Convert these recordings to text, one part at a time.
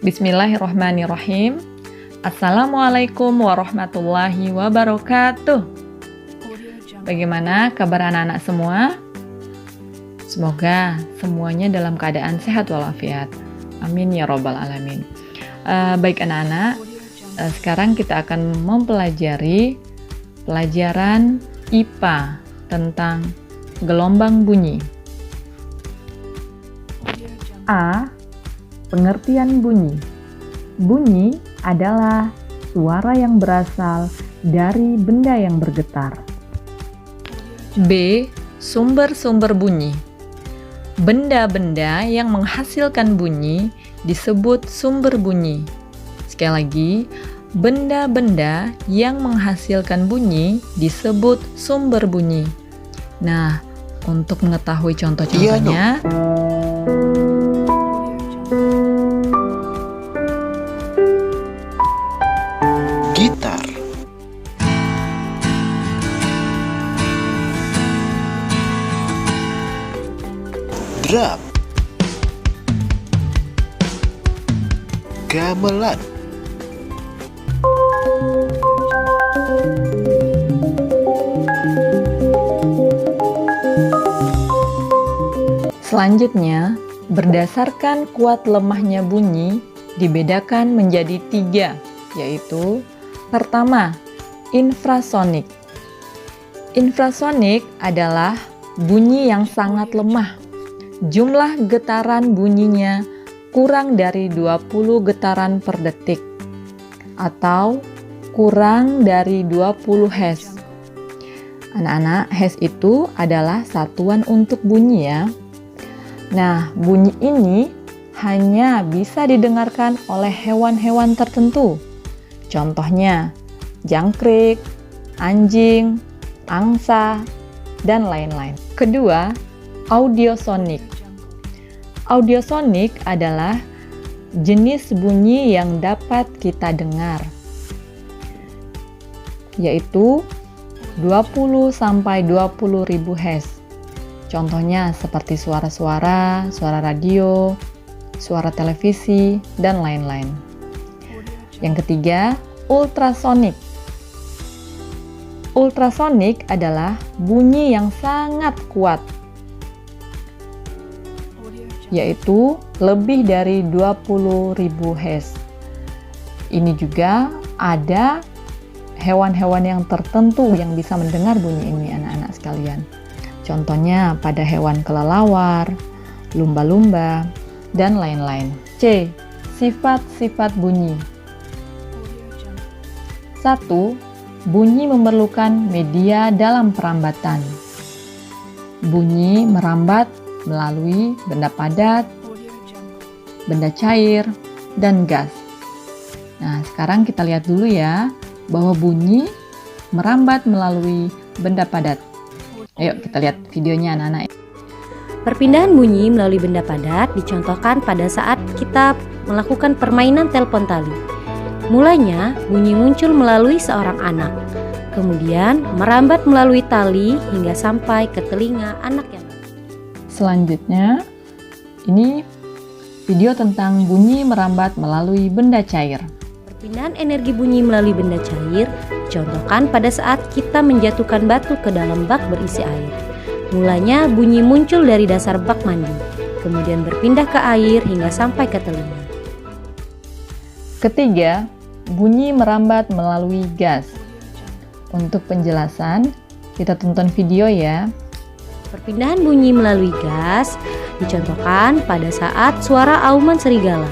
Bismillahirrahmanirrahim. Assalamualaikum warahmatullahi wabarakatuh. Bagaimana kabar anak-anak semua? Semoga semuanya dalam keadaan sehat walafiat. Amin ya robbal alamin. Baik anak-anak, sekarang kita akan mempelajari pelajaran IPA tentang gelombang bunyi. A. Pengertian bunyi. Bunyi adalah suara yang berasal dari benda yang bergetar. B. Sumber-sumber bunyi. Benda-benda yang menghasilkan bunyi disebut sumber bunyi. Sekali lagi, benda-benda yang menghasilkan bunyi disebut sumber bunyi. Nah, untuk mengetahui contoh-contohnya, gitar, drum, gamelan, selanjutnya, berdasarkan kuat lemahnya bunyi dibedakan menjadi 3, yaitu pertama, infrasonik. Infrasonik adalah bunyi yang sangat lemah. Jumlah getaran bunyinya kurang dari 20 getaran per detik atau kurang dari 20 Hz. Anak-anak, Hz itu adalah satuan untuk bunyi ya. Nah, bunyi ini hanya bisa didengarkan oleh hewan-hewan tertentu. Contohnya, jangkrik, anjing, angsa, dan lain-lain. Kedua, audiosonik. Audiosonik adalah jenis bunyi yang dapat kita dengar, yaitu 20-20.000 Hz. Contohnya seperti suara-suara, suara radio, suara televisi, dan lain-lain. Yang ketiga, ultrasonik. Ultrasonik adalah bunyi yang sangat kuat, yaitu lebih dari 20.000 Hz. Ini juga ada hewan-hewan yang tertentu yang bisa mendengar bunyi ini, anak-anak sekalian. Contohnya pada hewan kelelawar, lumba-lumba, dan lain-lain. C. Sifat-sifat bunyi. 1. Bunyi memerlukan media dalam perambatan. Bunyi merambat melalui benda padat, benda cair, dan gas. Nah, sekarang kita lihat dulu ya, bahwa bunyi merambat melalui benda padat. Ayo kita lihat videonya anak-anak. Perpindahan bunyi melalui benda padat dicontohkan pada saat kita melakukan permainan telepon tali. Mulanya, bunyi muncul melalui seorang anak, kemudian merambat melalui tali hingga sampai ke telinga anak yang lain. Selanjutnya, ini video tentang bunyi merambat melalui benda cair. Perpindahan energi bunyi melalui benda cair dicontohkan pada saat kita menjatuhkan batu ke dalam bak berisi air. Mulanya, bunyi muncul dari dasar bak mandi, kemudian berpindah ke air hingga sampai ke telinga. Ketiga, bunyi merambat melalui gas. Untuk penjelasan, kita tonton video ya. Perpindahan bunyi melalui gas dicontohkan pada saat suara auman serigala.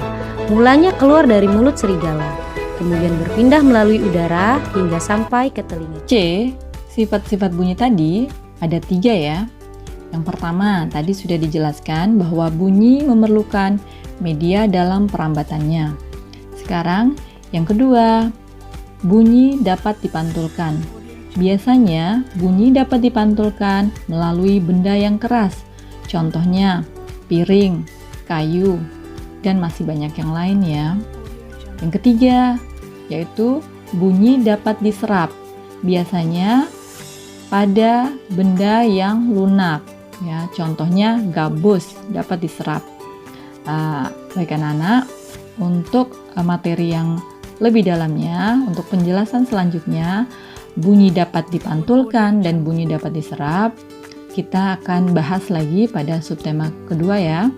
Mulanya keluar dari mulut serigala, kemudian berpindah melalui udara hingga sampai ke telinga. C. Sifat-sifat bunyi tadi ada 3 ya. Yang pertama, tadi sudah dijelaskan bahwa bunyi memerlukan media dalam perambatannya. Sekarang, yang kedua, bunyi dapat dipantulkan. Biasanya, bunyi dapat dipantulkan melalui benda yang keras. Contohnya, piring, kayu, dan masih banyak yang lain ya. Yang ketiga, yaitu bunyi dapat diserap. Biasanya pada benda yang lunak. Ya, contohnya gabus dapat diserap. Baik anak-anak, untuk materi yang lebih dalamnya, untuk penjelasan selanjutnya, bunyi dapat dipantulkan dan bunyi dapat diserap, kita akan bahas lagi pada subtema kedua ya.